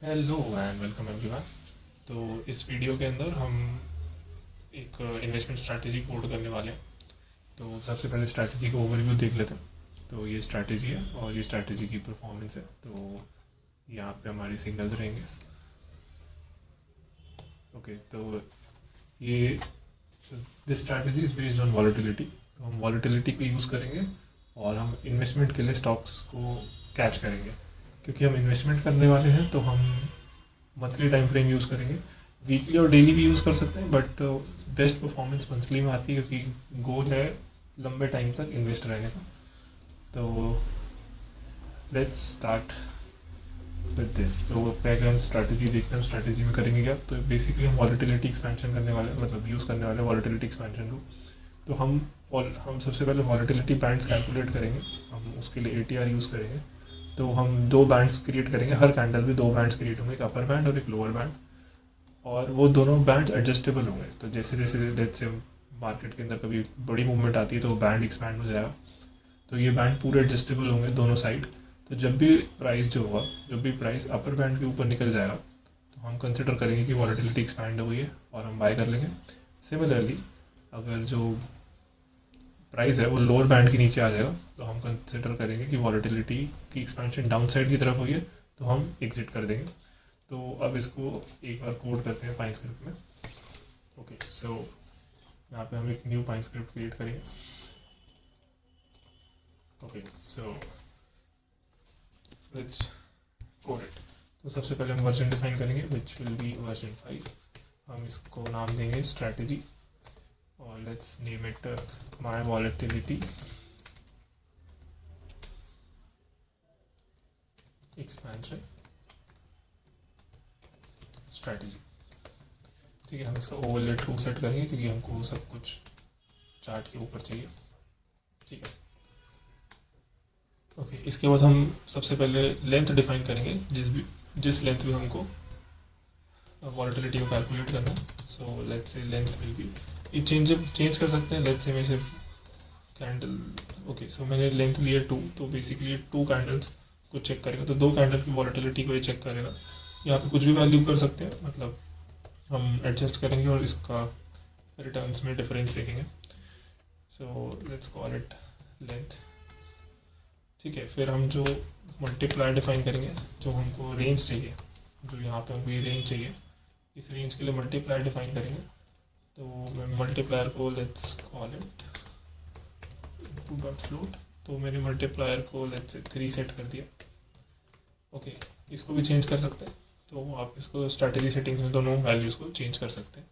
Hello and welcome everyone. तो इस video के अंदर हम एक इन्वेस्टमेंट स्ट्रैटेजी कोड करने वाले हैं। तो सबसे पहले स्ट्रैटेजी का ओवरव्यू देख लेते हैं। तो ये स्ट्रैटेजी है और ये स्ट्रैटेजी की परफॉर्मेंस है। तो यहाँ पे हमारे सिग्नल्स रहेंगे। ओके, तो ये this strategy is based on volatility. तो हम वॉलेटिलिटी को यूज़ करेंगे और हम इन्वेस्टमेंट के लिए स्टॉक्स को कैच करेंगे। क्योंकि हम इन्वेस्टमेंट करने वाले हैं तो हम मंथली टाइम फ्रेम यूज़ करेंगे। वीकली और डेली भी यूज़ कर सकते हैं, बट बेस्ट परफॉर्मेंस मंथली में आती है क्योंकि गोल है लंबे टाइम तक इन्वेस्ट रहने का। तो लेट्स स्टार्ट विद दिस। तो पहले हम स्ट्रैटेजी देखते हैं, स्ट्रैटेजी में करेंगे क्या। तो बेसिकली हम वॉलेटिलिटी एक्सपेंशन करने वाले हैं, मतलब यूज़ करने वाले हैं वॉलेटिलिटी एक्सपेंशन को। तो हम सबसे पहले वॉलेटिलिटी बैंड्स कैलकुलेट करेंगे। हम उसके लिए ATR यूज़ करेंगे। तो हम दो बैंड्स क्रिएट करेंगे, हर कैंडल में दो बैंड्स क्रिएट होंगे, एक अपर बैंड और एक लोअर बैंड। और वो दोनों बैंड्स एडजस्टेबल होंगे। तो जैसे जैसे लेट्स से मार्केट के अंदर कभी बड़ी मूवमेंट आती है तो बैंड एक्सपैंड हो जाएगा। तो ये बैंड पूरे एडजस्टेबल होंगे दोनों साइड। तो जब भी प्राइस जो होगा, जब भी प्राइस अपर बैंड के ऊपर निकल जाएगा तो हम कंसिडर करेंगे कि वॉलेटिलिटी एक्सपैंड हो गई है और हम बाय कर लेंगे। सिमिलरली अगर जो प्राइस है वो लोअर बैंड के नीचे आ जाएगा तो हम कंसिडर करेंगे कि वॉलेटिलिटी की एक्सपेंशन डाउन साइड की तरफ हुई है, तो हम एग्जिट कर देंगे। तो अब इसको एक बार कोड करते हैं पाइन स्क्रिप्ट में। ओके, सो यहाँ पे हम एक न्यू पाइन स्क्रिप्ट क्रिएट करेंगे। Okay, so let's code it. तो सबसे पहले हम वर्जन डिफाइन करेंगे विच विल बी वर्जन 5। हम इसको नाम देंगे स्ट्रैटेजी और let's name it my volatility expansion strategy. ठीक है, हम इसका ओवरले ट्रू सेट करेंगे क्योंकि हमको सब कुछ चार्ट के ऊपर चाहिए। ठीक है, ओके। इसके बाद हम सबसे पहले लेंथ डिफाइन करेंगे, जिस लेंथ में हमको वॉलेटिलिटी को कैलकुलेट करना है। So let's say length will be, ये चेंज कर सकते हैं। लेट्स से मैं सिर्फ कैंडल, ओके, सो मैंने लेंथ लिया 2। तो बेसिकली 2 कैंडल्स को चेक करेगा, तो 2 कैंडल की वॉलेटिलिटी को ये चेक करेगा। यहाँ पे कुछ भी वैल्यू कर सकते हैं, मतलब हम एडजस्ट करेंगे और इसका रिटर्न्स में डिफरेंस देखेंगे। So let's call it length. ठीक है, फिर हम जो मल्टीप्लायर डिफाइन करेंगे, जो हमको रेंज चाहिए, जो यहाँ पे हमको ये रेंज चाहिए, इस रेंज के लिए मल्टीप्लायर डिफाइन करेंगे। तो मैं मल्टीप्लायर को लेट्स कॉल इट .float। तो मैंने मल्टीप्लायर को लेट्स से 3 सेट कर दिया। ओके, इसको भी चेंज कर सकते हैं। तो आप इसको स्ट्रैटेजी सेटिंग्स में दोनों वैल्यूज को चेंज कर सकते हैं।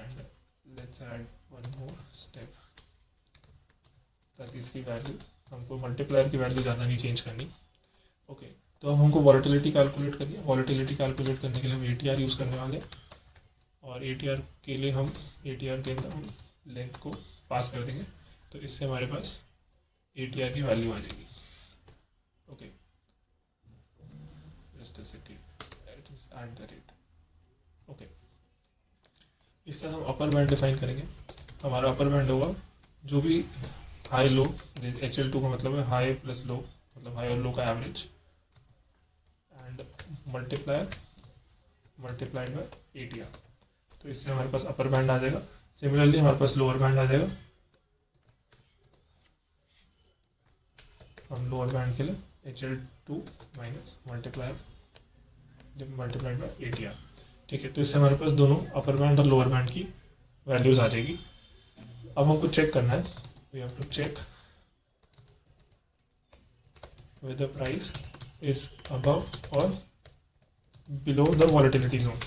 And let's add one more step, ताकि इसकी वैल्यू, हमको मल्टीप्लायर की वैल्यू ज़्यादा नहीं चेंज करनी। ओके, तो अब हमको वॉलेटिलिटी कैलकुलेट करनी है। वॉलेटिलिटी कैलकुलेट करने के लिए हम ATR यूज़ करने वाले हैं और ATR के लिए हम ATR के अंदर हम लेंथ को पास कर देंगे। तो इससे हमारे पास ATR की वैल्यू आ जाएगी। Okay, just a second, it is at the rate. Okay, इसका हम अपर बैंड डिफाइन करेंगे। हमारा अपर बैंड होगा जो भी हाई लो, HL2 का मतलब है हाई प्लस लो, मतलब हाई और लो का average, and multiplied by ATR। तो इससे हमारे पास अपर बैंड आ जाएगा। सिमिलरली हमारे पास लोअर बैंड आ जाएगा। हम लोअर बैंड के लिए HL2 minus multiplied by ATR। ठीक है, तो इससे हमारे पास दोनों अपर बैंड और लोअर बैंड की वैल्यूज आ जाएगी। अब हमको चेक करना है, we have to check whether price is above or below the volatility zone।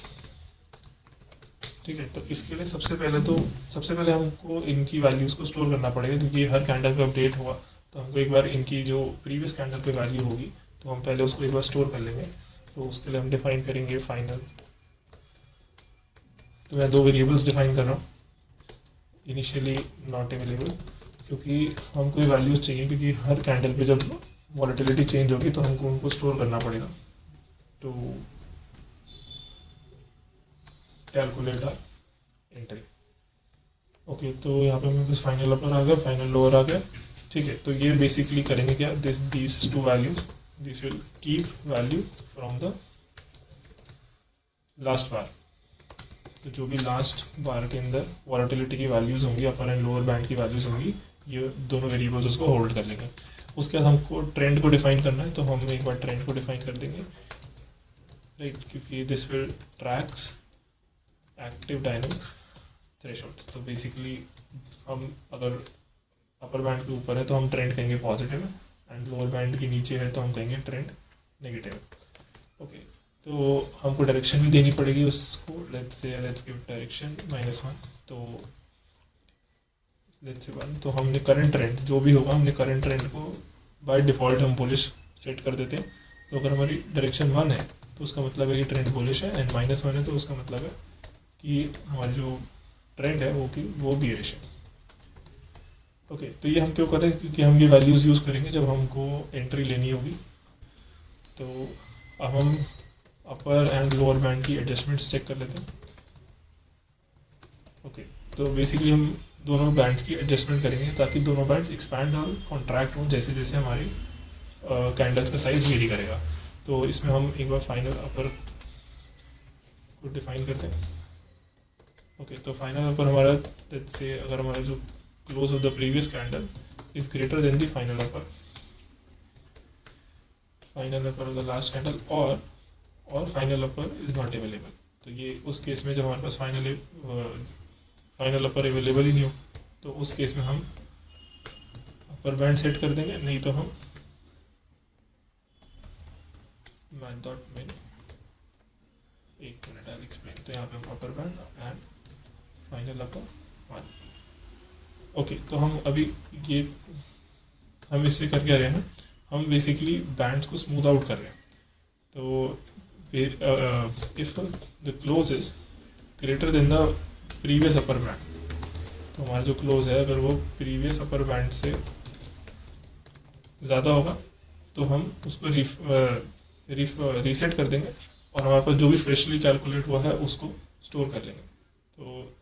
ठीक है, तो इसके लिए सबसे पहले हमको इनकी वैल्यूज़ को स्टोर करना पड़ेगा, क्योंकि हर कैंडल पे अपडेट हुआ तो हमको एक बार इनकी जो प्रीवियस कैंडल पे वैल्यू होगी तो हम पहले उसको एक बार स्टोर कर लेंगे। तो उसके लिए हम डिफाइन करेंगे फाइनल। तो मैं 2 वेरिएबल्स डिफाइन कर रहा हूँ, इनिशियली नॉट अवेलेबल, क्योंकि हमको ये वैल्यूज़ चाहिए, क्योंकि हर कैंडल पे जब वॉलेटिलिटी चेंज होगी तो हमको उनको स्टोर करना पड़ेगा to calculate our entry. Okay, तो यहाँ पे मेरे पास फाइनल अपर आ गया, फाइनल लोअर आ गया। ठीक है, तो ये बेसिकली करेंगे क्या, this 2 values, this will keep value from the last bar, तो जो भी लास्ट बार के अंदर वॉलेटिलिटी की वैल्यूज़ होंगी, अपर एंड लोअर बैंड की वैल्यूज़ होंगी, ये दोनों वेरिएबल्स उसको होल्ड कर लेंगे। उसके बाद हमको ट्रेंड को डिफाइन करना है, तो हम एक बार ट्रेंड को डिफाइन कर देंगे, राइट, क्योंकि this will tracks active dynamic threshold. तो बेसिकली हम अगर अपर बैंड के ऊपर है तो हम ट्रेंड कहेंगे पॉजिटिव है, एंड लोअर बैंड के नीचे है तो हम कहेंगे ट्रेंड नेगेटिव है। ओके, तो हमको डायरेक्शन भी देनी पड़ेगी उसको। लेट्स गिव डायरेक्शन -1, तो लेट्स से 1, तो हमने करंट ट्रेंड जो भी होगा, हमने करंट ट्रेंड को बाय डिफ़ॉल्ट हम बुलिश सेट कर देते हैं। तो अगर हमारी डायरेक्शन 1 है तो उसका मतलब है कि ट्रेंड बुलिश है, एंड -1 है तो उसका मतलब है कि हमारी जो ट्रेंड है वो बियरिश है। ओके, तो ये हम क्यों कर रहे हैं, क्योंकि हम ये वैल्यूज़ यूज़ करेंगे जब हमको एंट्री लेनी होगी। तो अब हम अपर एंड लोअर बैंड की एडजस्टमेंट्स चेक कर लेते हैं। ओके, तो बेसिकली हम दोनों बैंड्स की एडजस्टमेंट करेंगे ताकि दोनों बैंड्स एक्सपैंड और कॉन्ट्रैक्ट हों जैसे जैसे हमारी कैंडल्स का साइज वेरी करेगा। तो इसमें हम एक बार फाइनल अपर को डिफाइन करते हैं। ओके, तो फाइनल अपर हमारा, लेट्स से अगर हमारा जो close of the previous candle is greater than the final upper of the last candle, और final upper is not available. तो ये उस केस में जब हमारे पास फाइनल अपर अवेलेबल ही नहीं हो, तो उस केस में हम अपर बैंड सेट कर देंगे, नहीं तो हम मैथ डॉट में, एक मिनट आई एक्सप्लेन। तो यहाँ पे हम upper band and final upper 1। Okay, तो हम अभी ये हम इससे कर क्या रहे हैं, हम बेसिकली बैंड्स को स्मूथ आउट कर रहे हैं। तो if the close is greater than the previous upper band, तो हमारा जो क्लोज है अगर वो प्रीवियस अपर बैंड से ज़्यादा होगा तो हम उसको रीसेट कर देंगे, और हमारे पास जो भी फ्रेशली कैलकुलेट हुआ है उसको स्टोर कर लेंगे। तो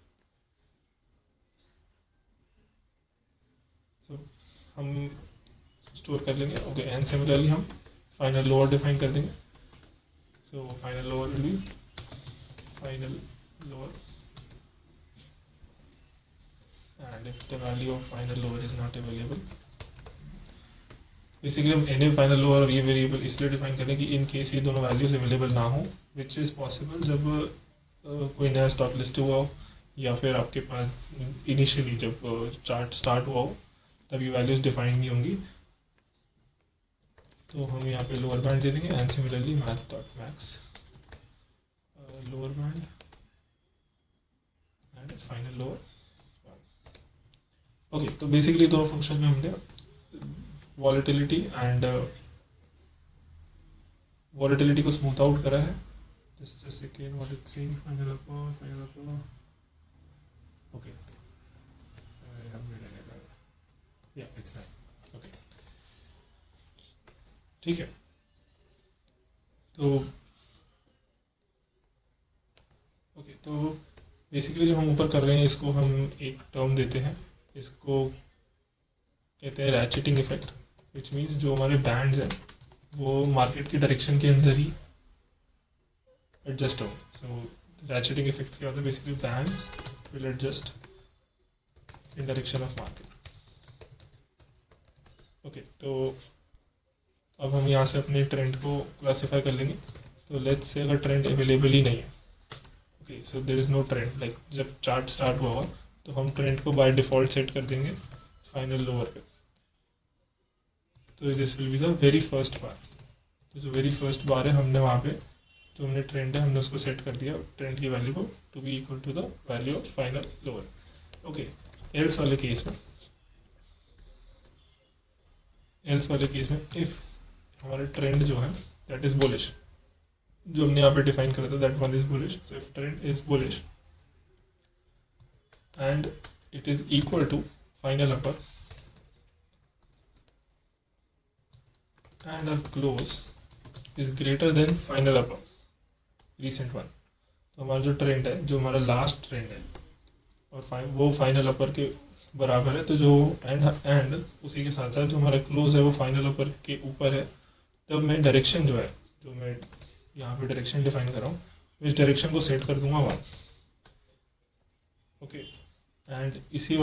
हम स्टोर कर लेंगे। ओके, एंड सिमिलरली हम फाइनल लोअर डिफाइन कर देंगे। So final lower will be final lower, and if the value of final lower is not available, basically हम एन फाइनल लोअर और ये वेरिएबल इसलिए डिफाइन करें कि इन केस ये दोनों वैल्यूज अवेलेबल ना हो, विच इज़ पॉसिबल जब कोई नया स्टॉक लिस्ट हुआ हो, या फिर आपके पास इनिशियली जब चार्ट स्टार्ट हुआ हो तब ये वैल्यूज डिफाइन नहीं होंगी। तो हम यहाँ पे लोअर बैंड दे देंगे, and similarly math dot max lower band and final lower. Okay, तो बेसिकली दोनों फंक्शन में हमने वॉलेटिलिटी को स्मूथ आउट करा है। Just a second, what it's saying, final upper. Okay, I have made an error. Yeah, it's right. Okay, ठीक है। तो ओके, तो बेसिकली जो हम ऊपर कर रहे हैं इसको हम एक टर्म देते हैं, इसको कहते हैं रैचेटिंग इफेक्ट, विच मीन्स जो हमारे बैंड्स हैं वो मार्केट की डायरेक्शन के अंदर ही एडजस्ट हो। सो रैचेटिंग इफेक्ट क्या होता है, basically bands will adjust in direction of market. Okay, तो अब हम यहाँ से अपने ट्रेंड को क्लासीफाई कर लेंगे। तो लेट्स से अगर ट्रेंड अवेलेबल ही नहीं है, okay, so there is no trend, like जब चार्ट स्टार्ट हुआ तो हम ट्रेंड को बाय डिफ़ॉल्ट सेट कर देंगे फाइनल लोअर पे। तो this will be the very first bar. तो जो वेरी फर्स्ट बार है हमने वहाँ पे जो हमने ट्रेंड है हमने उसको सेट कर दिया, ट्रेंड की वैल्यू को to be equal to the value of final lower. Okay, else वाले केस में इफ हमारा ट्रेंड जो है दैट इज बुलिश, जो हमने यहाँ पे डिफाइन करा था that one is bullish. So if trend is bullish and it is equal to final upper and our close is greater than final upper recent one, तो हमारा जो ट्रेंड है, जो हमारा लास्ट ट्रेंड है और वो फाइनल अपर के बराबर है, तो जो एंड उसी के साथ साथ जो हमारा क्लोज है वो फाइनल अपर के ऊपर है, तब मैं डायरेक्शन जो है, जो मैं यहाँ पे डायरेक्शन डिफाइन कर रहा हूँ, इस डायरेक्शन को सेट कर दूंगा 1। ओके, एंड इसी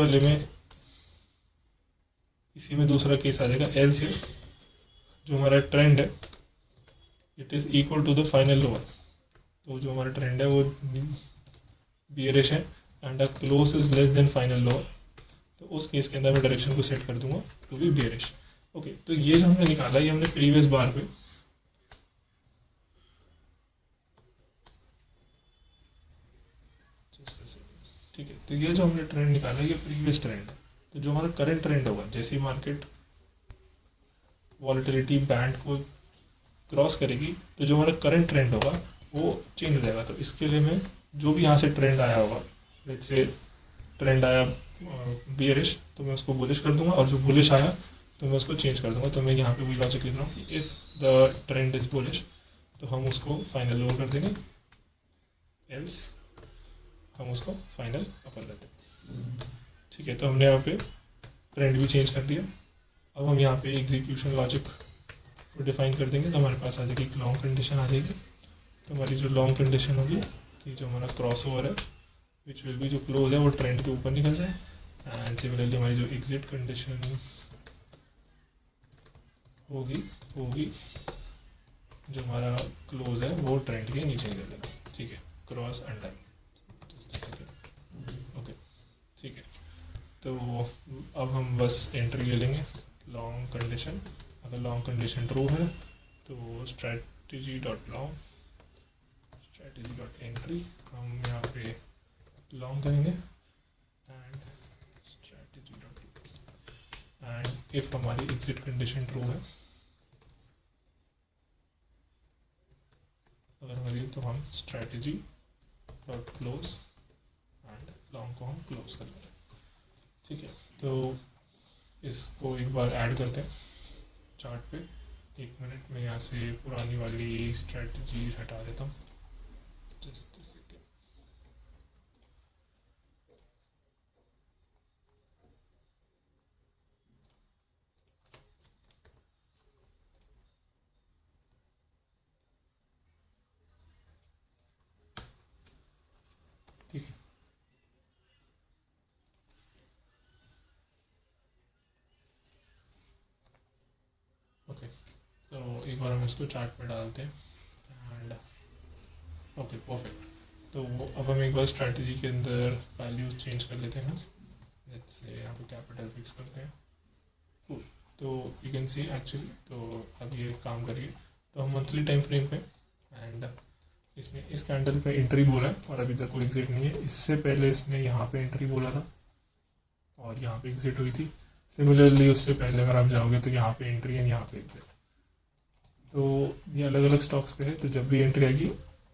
में दूसरा केस आ जाएगा एल्स हियर, जो हमारा ट्रेंड है it is equal to the final lower. तो जो हमारा ट्रेंड है वो बियरिश है and the close is less than final lower, तो उस केस के अंदर मैं डायरेक्शन को सेट कर दूंगा टू बी बियरिश। ओके, तो ये जो हमने निकाला ये हमने प्रीवियस बार पे ठीक है, तो ये जो हमने ट्रेंड निकाला ये प्रीवियस ट्रेंड है। तो जो हमारा करंट ट्रेंड होगा, जैसे मार्केट वॉलेटिलिटी बैंड को क्रॉस करेगी तो जो हमारा करंट ट्रेंड होगा वो चेंज हो जाएगा। तो इसके लिए मैं जो भी यहाँ से ट्रेंड आया होगा, जैसे ट्रेंड आया बियरिश तो मैं उसको बुलिश कर दूंगा, और जो बुलिश आया तो मैं उसको चेंज कर दूंगा। तो मैं यहाँ पे वही लॉजिक लिख रहा हूँ कि if the trend is bullish तो हम उसको फाइनल लोअर कर देंगे, एल्स हम उसको फाइनल अपर कर देंगे। ठीक है, तो हमने यहाँ पे ट्रेंड भी चेंज कर दिया। अब हम यहाँ पे एग्जीक्यूशन लॉजिक को डिफाइन कर देंगे, तो हमारे पास आ जाएगी एक लॉन्ग कंडीशन आ जाएगी। तो हमारी जो लॉन्ग कंडीशन होगी कि जो हमारा क्रॉस ओवर है विच विल भी जो क्लोज है वो ट्रेंड के ऊपर निकल जाए, एंड सिमिलरली हमारी जो एग्जिट कंडीशन होगी जो हमारा क्लोज है वो ट्रेंड के नीचे निकल जाएगा। ठीक है, क्रॉस अंडर ओके। ठीक है, तो अब हम बस एंट्री ले लेंगे लॉन्ग कंडीशन। अगर लॉन्ग कंडीशन ट्रू है तो स्ट्रैटेजी डॉट एंट्री हम यहाँ पे लॉन्ग करेंगे and strategy dot, and if हमारी एग्जिट कंडीशन ट्रू है अगर हमारी, तो हम strategy dot close and long को हम क्लोज कर लेंगे। ठीक है, तो इसको एक बार ऐड करते हैं चार्ट पे। 1 मिनट में यहाँ से पुरानी वाली स्ट्रैटेजी हटा देता हूँ, जस्ट सेकेंड। ठीक है, ओके, तो एक बार हम इसको चार्ट पे डालते हैं एंड ओके परफेक्ट। तो अब हम एक बार स्ट्रैटेजी के अंदर वैल्यूज चेंज कर लेते हैं ना, जैसे यहाँ पे कैपिटल फिक्स करते हैं। Cool. तो यू कैन सी एक्चुअली, तो अब ये काम करिए। तो हम मंथली टाइम फ्रेम पे एंड इसमें इस कैंडल पे एंट्री बोला है और अभी तक कोई एग्जिट नहीं है। इससे पहले इसने यहाँ पे एंट्री बोला था और यहाँ पे एग्जिट हुई थी। सिमिलरली उससे पहले अगर आप जाओगे तो यहाँ पे एंट्री है, यहाँ पे एग्जिट। तो ये अलग अलग स्टॉक्स पे है, तो जब भी एंट्री आएगी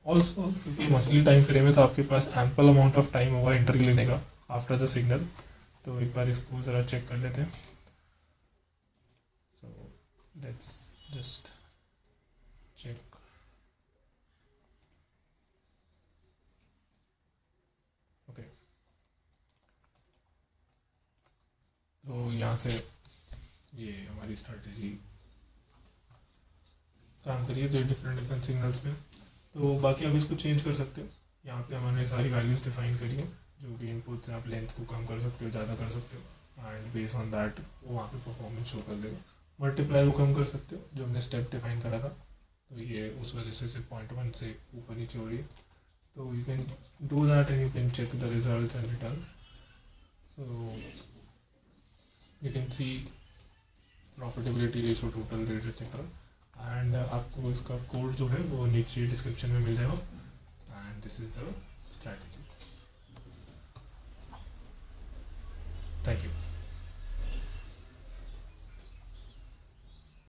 ऑल्सो क्योंकि मंथली टाइम फ्रेम है तो आपके पास एम्पल अमाउंट ऑफ टाइम होगा एंट्री लेने का आफ्टर द सिग्नल। तो एक बार इसको ज़रा चेक कर लेते हैं। So let's just check. Okay, तो यहाँ से ये हमारी स्ट्रैटेजी काम करिए तो डिफरेंट सिग्नल्स पे। तो बाकी आप इसको चेंज कर सकते हो। यहाँ पे हमने सारी वैल्यूज डिफाइन करी है, जो भी इनपुट से आप लेंथ को कम कर सकते हो, ज़्यादा कर सकते हो, एंड बेस्ड ऑन दैट वो वहाँ पे परफॉर्मेंस शो कर देगा। मल्टीप्लाई वो कम कर सकते हो, जो हमने स्टेप डिफाइन करा था, तो ये उस वजह से सिर्फ 0.1 से ऊपर नीचे हो रही है। तो you can do that and you can check the results and return. So you can see profitability ratio, total rate etcetera, and आपको इसका कोड जो है वो नीचे डिस्क्रिप्शन में मिल जाएगा। And this is the strategy. Thank you.